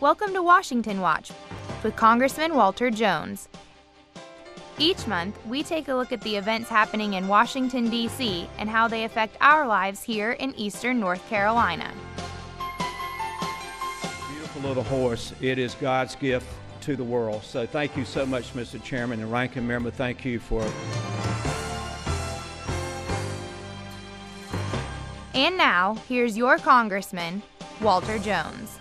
Welcome to Washington Watch with Congressman Walter Jones. Each month, we take a look at the events happening in Washington, D.C. and how they affect our lives here in eastern North Carolina. Beautiful little horse. It is God's gift to the world. So thank you so much, Mr. Chairman and Ranking Member. Thank you for it. And now, here's your Congressman, Walter Jones.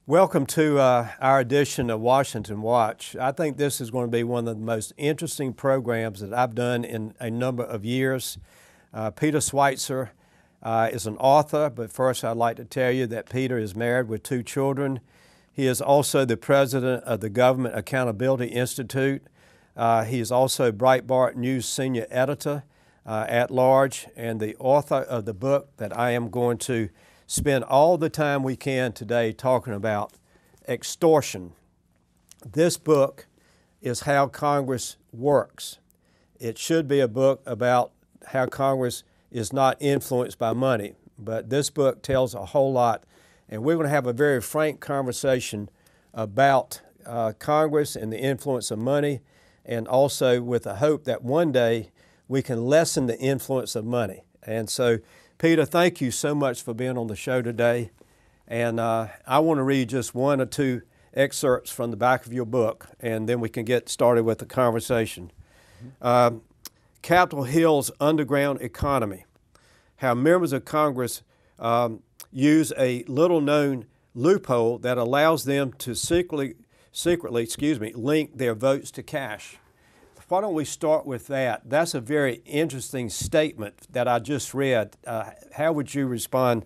Welcome to our edition of Washington Watch. I think this is going to be one of the most interesting programs that I've done in a number of years. Peter Schweizer is an author, but first I'd like to tell you that Peter is married with 2 children. He is also the president of the Government Accountability Institute. He is also Breitbart News senior editor at large and the author of the book that I am going to spend all the time we can today talking about, Extortion. This book is how Congress works. It should be a book about how Congress is not influenced by money, but this book tells a whole lot, and we're going to have a very frank conversation about Congress and the influence of money, and also with the hope that one day we can lessen the influence of money. And so, Peter, thank you so much for being on the show today. And I want to read just 1 or 2 excerpts from the back of your book, and then we can get started with the conversation. Capitol Hill's underground economy, how members of Congress use a little-known loophole that allows them to secretly link their votes to cash. Why don't we start with that? That's a very interesting statement that I just read. How would you respond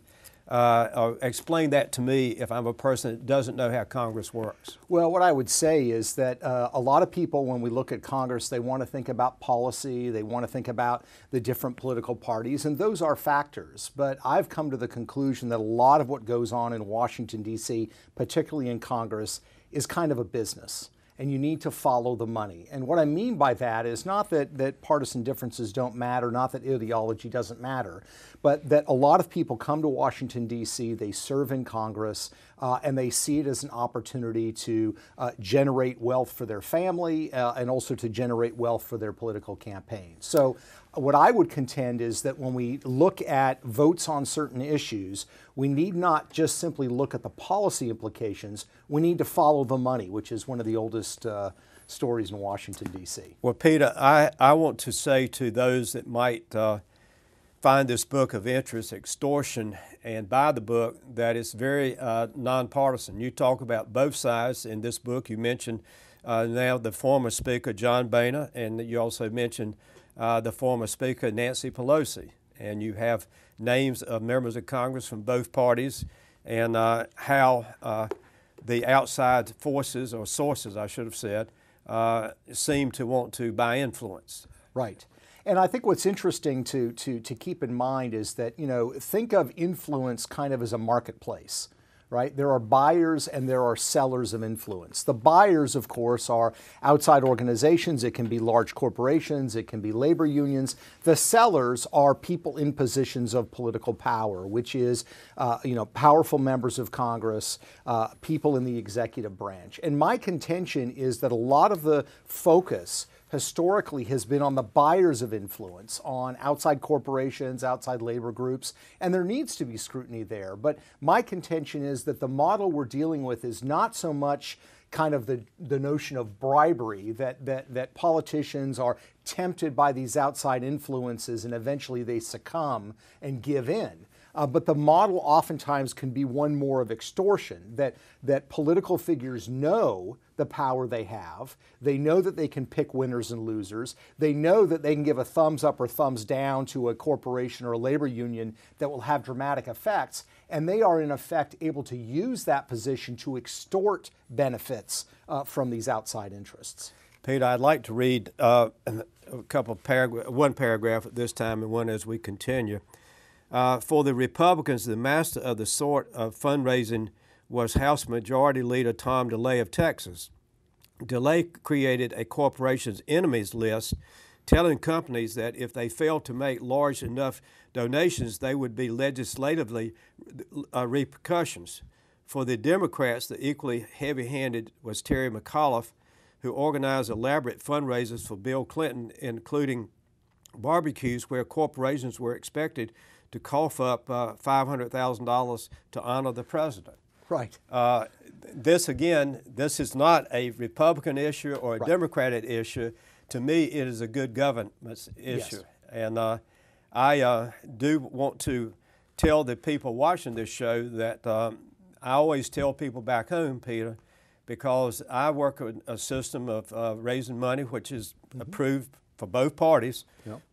or explain that to me if I'm a person that doesn't know how Congress works? Well, what I would say is that a lot of people, when we look at Congress, they want to think about policy, they want to think about the different political parties, and those are factors. But I've come to the conclusion that a lot of what goes on in Washington, D.C., particularly in Congress, is kind of a business. And you need to follow the money. And what I mean by that is not that partisan differences don't matter, not that ideology doesn't matter, but that a lot of people come to Washington, D.C., they serve in Congress, and they see it as an opportunity to generate wealth for their family and also to generate wealth for their political campaign. So what I would contend is that when we look at votes on certain issues, we need not just simply look at the policy implications, we need to follow the money, which is one of the oldest stories in Washington, D.C. Well, Peter, I want to say to those that might find this book of interest, Extortion, and buy the book, that it's very nonpartisan. You talk about both sides in this book. You mentioned now the former Speaker, John Boehner, and you also mentioned the former Speaker, Nancy Pelosi. And you have names of members of Congress from both parties and how the outside forces, or sources I should have said, seem to want to buy influence. Right. And I think what's interesting to keep in mind is that, think of influence kind of as a marketplace, right? There are buyers and there are sellers of influence. The buyers, of course, are outside organizations. It can be large corporations. It can be labor unions. The sellers are people in positions of political power, which is, powerful members of Congress, people in the executive branch. And my contention is that a lot of the focus historically has been on the buyers of influence, on outside corporations, outside labor groups, and there needs to be scrutiny there. But my contention is that the model we're dealing with is not so much kind of the notion of bribery, that politicians are tempted by these outside influences and eventually they succumb and give in. But the model oftentimes can be one more of extortion, that political figures know the power they have. They know that they can pick winners and losers. They know that they can give a thumbs up or thumbs down to a corporation or a labor union that will have dramatic effects. And they are, in effect, able to use that position to extort benefits from these outside interests. Peter, I'd like to read one paragraph at this time and one as we continue. For the Republicans, the master of the sort of fundraising was House Majority Leader Tom DeLay of Texas. DeLay created a corporation's enemies list, telling companies that if they failed to make large enough donations, they would be legislatively repercussions. For the Democrats, the equally heavy-handed was Terry McAuliffe, who organized elaborate fundraisers for Bill Clinton, including barbecues where corporations were expected to cough up $500,000 to honor the president. Right. This is not a Republican issue or a Democratic issue. To me, it is a good governance issue. Yes. And I do want to tell the people watching this show that I always tell people back home, Peter, because I work with a system of raising money, which is approved for both parties,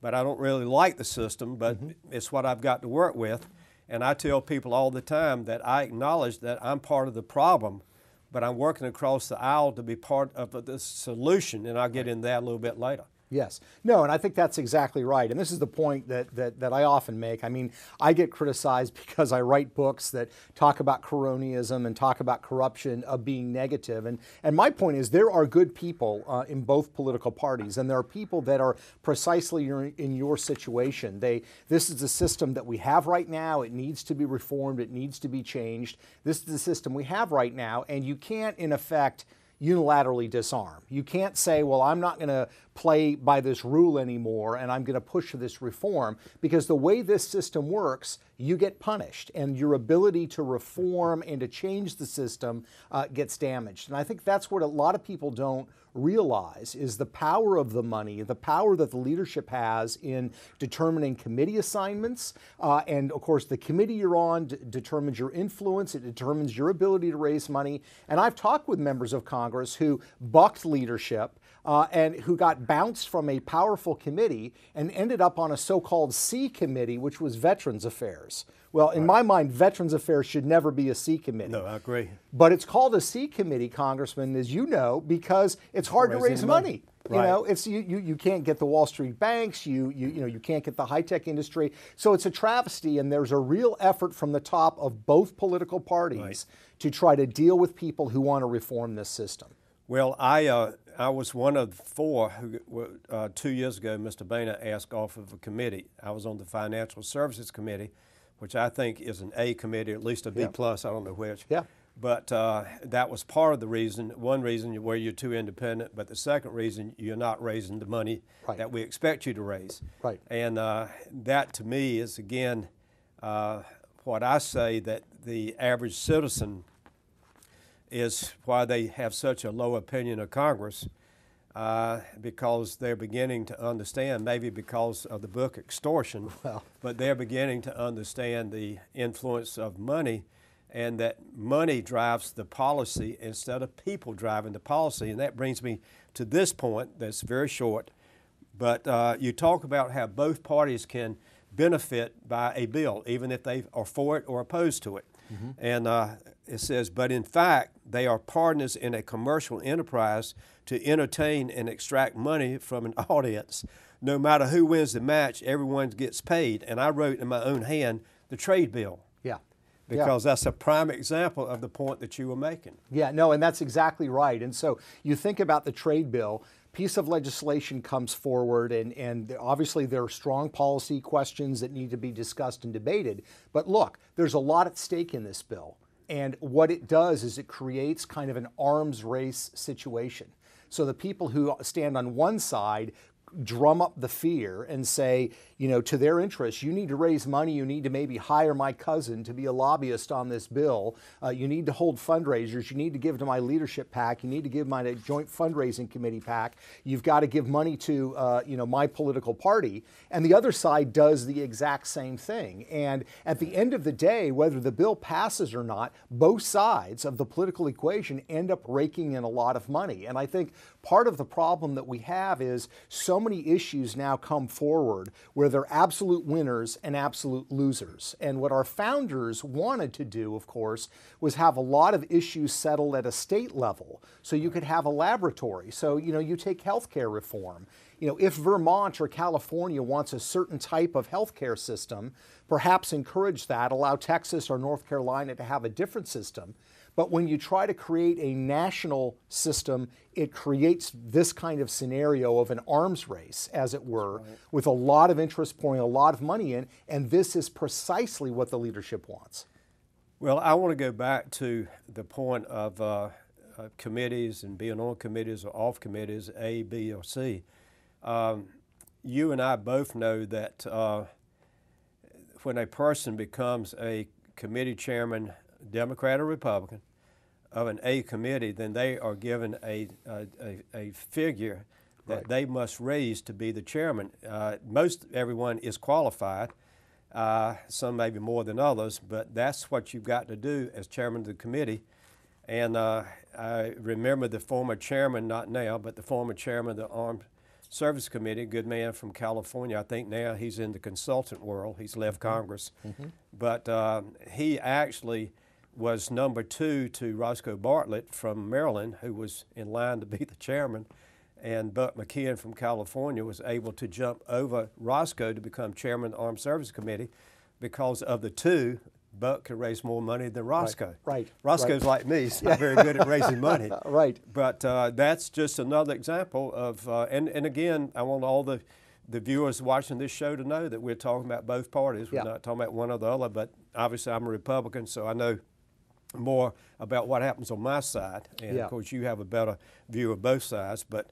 but I don't really like the system, but it's what I've got to work with. And I tell people all the time that I acknowledge that I'm part of the problem, but I'm working across the aisle to be part of the solution, and I'll get into that a little bit later. Yes. No, and I think that's exactly right. And this is the point that I often make. I mean, I get criticized because I write books that talk about cronyism and talk about corruption of being negative. And my point is there are good people in both political parties, and there are people that are precisely in your situation. This is the system that we have right now. It needs to be reformed. It needs to be changed. This is the system we have right now, and you can't, in effect, unilaterally disarm. You can't say, well, I'm not going to play by this rule anymore and I'm going to push for this reform, because the way this system works, you get punished and your ability to reform and to change the system gets damaged. And I think that's what a lot of people don't realize is the power of the money, the power that the leadership has in determining committee assignments. And of course, the committee you're on determines your influence. It determines your ability to raise money. And I've talked with members of Congress who bucked leadership and who got bounced from a powerful committee and ended up on a so-called C committee, which was Veterans Affairs. Well, in my mind, Veterans Affairs should never be a C committee. No, I agree. But it's called a C committee, Congressman, as you know, because it's hard to raise money. You know, it's you can't get the Wall Street banks, you can't get the high-tech industry. So it's a travesty, and there's a real effort from the top of both political parties to try to deal with people who want to reform this system. Well, I was one of 4 who 2 years ago, Mr. Boehner asked off of a committee. I was on the Financial Services Committee, which I think is an A committee, at least a B plus, I don't know which. Yeah. But that was part of the reason, one reason where you're too independent, but the second reason you're not raising the money that we expect you to raise. Right. And that to me is, again, what I say that the average citizen is why they have such a low opinion of Congress, because they're beginning to understand, maybe because of the book Extortion, but they're beginning to understand the influence of money, and that money drives the policy instead of people driving the policy. And that brings me to this point that's very short, but you talk about how both parties can benefit by a bill, even if they are for it or opposed to it. And it says, but in fact, they are partners in a commercial enterprise to entertain and extract money from an audience. No matter who wins the match, everyone gets paid. And I wrote in my own hand the trade bill. Yeah. Because that's a prime example of the point that you were making. Yeah, no, and that's exactly right. And so you think about the trade bill, piece of legislation comes forward, and obviously there are strong policy questions that need to be discussed and debated. But look, there's a lot at stake in this bill. And what it does is it creates kind of an arms race situation. So the people who stand on one side drum up the fear and say, you know, to their interests, you need to raise money, you need to maybe hire my cousin to be a lobbyist on this bill, you need to hold fundraisers, you need to give to my leadership PAC, you need to give my joint fundraising committee PAC, you've got to give money to, my political party. And the other side does the exact same thing. And at the end of the day, whether the bill passes or not, both sides of the political equation end up raking in a lot of money. And I think part of the problem that we have is so many issues now come forward where they're absolute winners and absolute losers. And what our founders wanted to do, of course, was have a lot of issues settled at a state level so you could have a laboratory. So, you take healthcare reform. If Vermont or California wants a certain type of healthcare system, perhaps encourage that, allow Texas or North Carolina to have a different system. But when you try to create a national system, it creates this kind of scenario of an arms race, as it were, with a lot of interest pouring a lot of money in, and this is precisely what the leadership wants. Well, I want to go back to the point of committees and being on committees or off committees, A, B, or C. You and I both know that when a person becomes a committee chairman, Democrat or Republican, of an A committee, then they are given a figure that Right. they must raise to be the chairman. Most everyone is qualified, some maybe more than others, but that's what you've got to do as chairman of the committee. And I remember the former chairman, not now, but the former chairman of the Armed Service Committee, a good man from California. I think now he's in the consultant world. He's left Congress. But he actually was number 2 to Roscoe Bartlett from Maryland, who was in line to be the chairman. And Buck McKeon from California was able to jump over Roscoe to become chairman of the Armed Services Committee because of the two. Buck could raise more money than Roscoe. Right. Roscoe's like me, he's not very good at raising money. Right. But that's just another example of, and again, I want all the viewers watching this show to know that we're talking about both parties. We're not talking about one or the other, but obviously I'm a Republican, so I know more about what happens on my side. And of course, you have a better view of both sides. But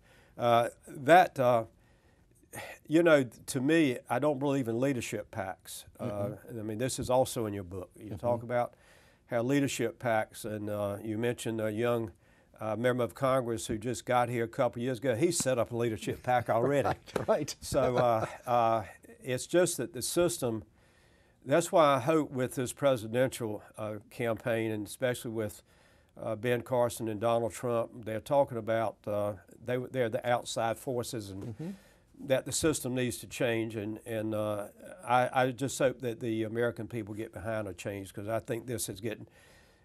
you know, to me, I don't believe in leadership PACs. I mean, this is also in your book. You talk about how leadership PACs, and you mentioned a young member of Congress who just got here a couple of years ago. He set up a leadership PAC already. Right. So it's just that the system, that's why I hope with this presidential campaign, and especially with Ben Carson and Donald Trump, they're talking about they're the outside forces, and that the system needs to change. And I just hope that the American people get behind a change, because I think this is getting,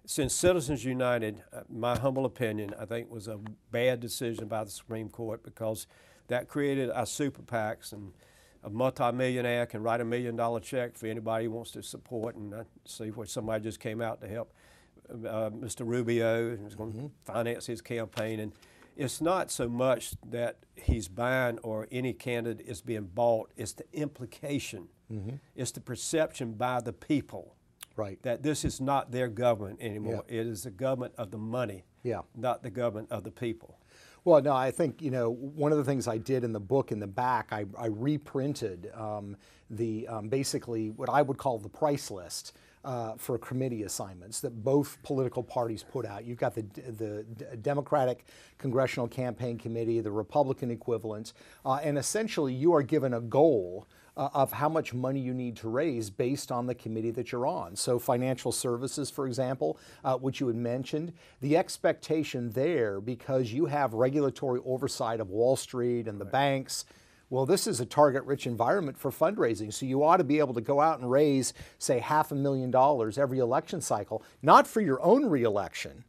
since Citizens United, my humble opinion, I think was a bad decision by the Supreme Court, because that created our super PACs, and a multi-millionaire can write $1 million check for anybody he wants to support. And I see where somebody just came out to help Mr. Rubio, who's going to finance his campaign. And it's not so much that he's buying or any candidate is being bought, it's the implication. It's the perception by the people that this is not their government anymore. It is the government of the money, not the government of the people. Well, no, I think, you know, one of the things I did in the book in the back, I reprinted basically what I would call the price list for committee assignments that both political parties put out. You've got the Democratic Congressional Campaign Committee, the Republican equivalent, and essentially you are given a goal of how much money you need to raise based on the committee that you're on. So financial services, for example, which you had mentioned, the expectation there, because you have regulatory oversight of Wall Street and the banks, well, this is a target-rich environment for fundraising, so you ought to be able to go out and raise, say, $500,000 every election cycle, not for your own reelection,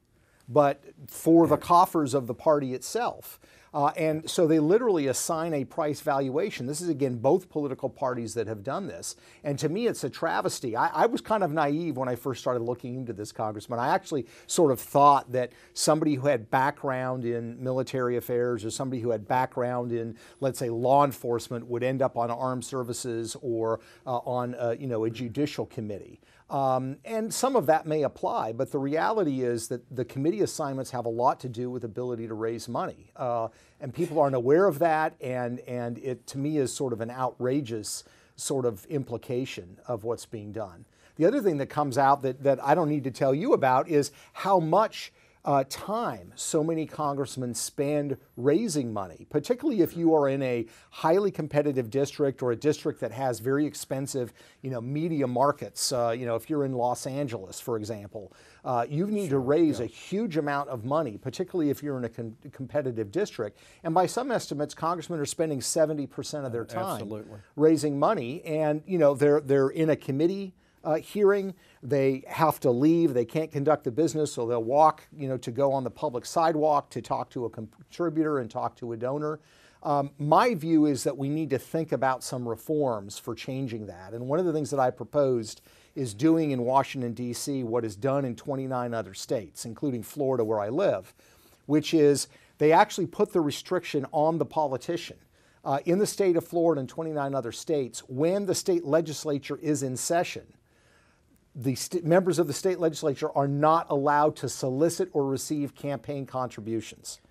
but for the coffers of the party itself. And so they literally assign a price valuation. This is, again, both political parties that have done this. And to me, it's a travesty. I was kind of naive when I first started looking into this, Congressman. I actually sort of thought that somebody who had background in military affairs or somebody who had background in, let's say, law enforcement would end up on armed services or on you know, a judicial committee. And some of that may apply, but the reality is that the committee assignments have a lot to do with ability to raise money. And people aren't aware of that, and it, to me, is sort of an outrageous sort of implication of what's being done. The other thing that comes out that I don't need to tell you about is how much time so many congressmen spend raising money, particularly if you are in a highly competitive district or a district that has very expensive, you know, media markets. You know, if you're in Los Angeles, for example, you need to raise a huge amount of money, particularly if you're in a competitive district. And by some estimates, congressmen are spending 70% of their time raising money, and you know, they're in a committee hearing, they have to leave, they can't conduct the business, so they'll walk, you know, to go on the public sidewalk to talk to a contributor and talk to a donor. My view is that we need to think about some reforms for changing that. And one of the things that I proposed is doing in Washington, D.C. what is done in 29 other states, including Florida, where I live, which is they actually put the restriction on the politician. In the state of Florida and 29 other states, when the state legislature is in session, the members of the state legislature are not allowed to solicit or receive campaign contributions.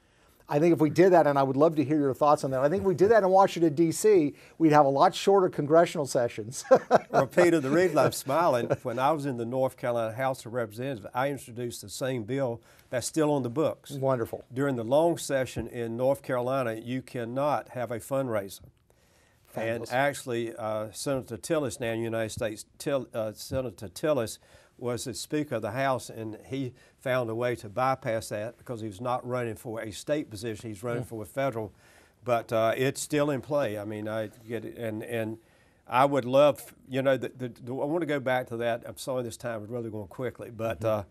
I think if we did that, and I would love to hear your thoughts on that, I think if we did that in Washington, D.C., we'd have a lot shorter congressional sessions. Well, Peter, the reason I'm smiling, when I was in the North Carolina House of Representatives, I introduced the same bill that's still on the books. Wonderful. During the long session in North Carolina, you cannot have a fundraiser. Fabulous. And actually, Senator Tillis, now in the United States, Senator Tillis was the Speaker of the House, and he found a way to bypass that because he was not running for a state position; he's running for a federal. But it's still in play. I mean, I get it, and I would love, you know, I want to go back to that. I'm sorry, this time is really going quickly, but the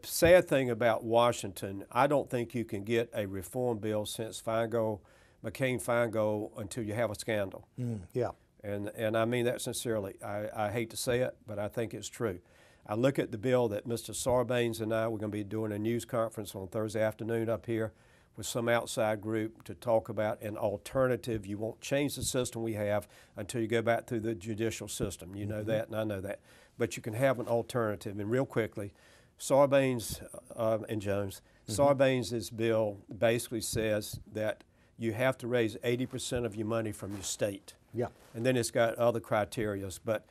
sad thing about Washington, I don't think you can get a reform bill since McCain-Feingold until you have a scandal. Yeah. And I mean that sincerely. I hate to say it, but I think it's true. I look at the bill that Mr. Sarbanes and I, we're going to be doing a news conference on Thursday afternoon up here with some outside group to talk about an alternative. You won't change the system we have until you go back through the judicial system. You know that, and I know that. But you can have an alternative. And real quickly, Sarbanes and Jones, Sarbanes' bill basically says that you have to raise 80% of your money from your state. Yeah. And then it's got other criterias, but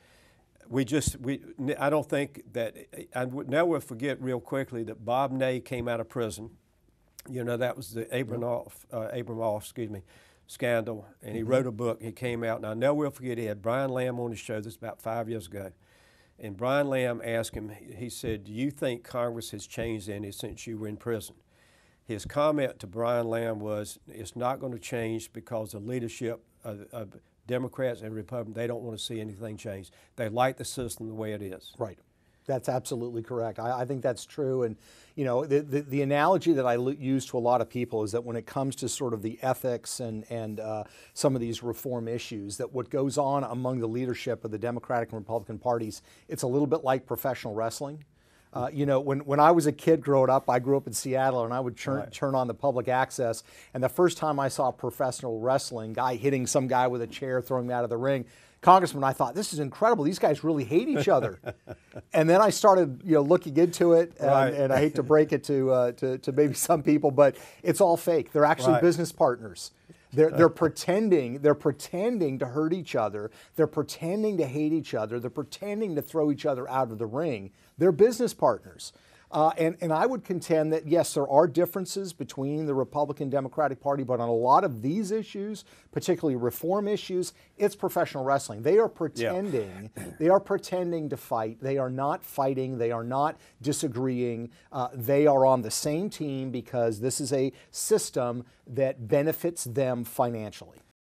I don't think that, I would never forget real quickly that Bob Ney came out of prison. You know, that was the Abramoff, scandal, and he wrote a book. He came out, and I never will forget, he had Brian Lamb on his show, this was about 5 years ago, and Brian Lamb asked him, he said, do you think Congress has changed any since you were in prison? His comment to Brian Lamb was, it's not going to change because the leadership of Democrats and Republicans, they don't want to see anything change. They like the system the way it is. Right. That's absolutely correct. I think that's true. And, you know, the analogy that I use to a lot of people is that when it comes to sort of the ethics and some of these reform issues, that what goes on among the leadership of the Democratic and Republican parties, it's a little bit like professional wrestling. You know, when I was a kid growing up, I grew up in Seattle, and I would turn on the public access, and the first time I saw professional wrestling, guy hitting some guy with a chair, throwing him out of the ring, Congressman, I thought, this is incredible. These guys really hate each other. And then I started, you know, looking into it, and I hate to break it to maybe some people, but it's all fake. They're actually business partners. They're pretending to hurt each other. They're pretending to hate each other. They're pretending to throw each other out of the ring. They're business partners. And I would contend that, yes, there are differences between the Republican Democratic Party, but on a lot of these issues, particularly reform issues, it's professional wrestling. They are pretending. They are pretending to fight. They are not fighting. They are not disagreeing. They are on the same team because this is a system that benefits them financially.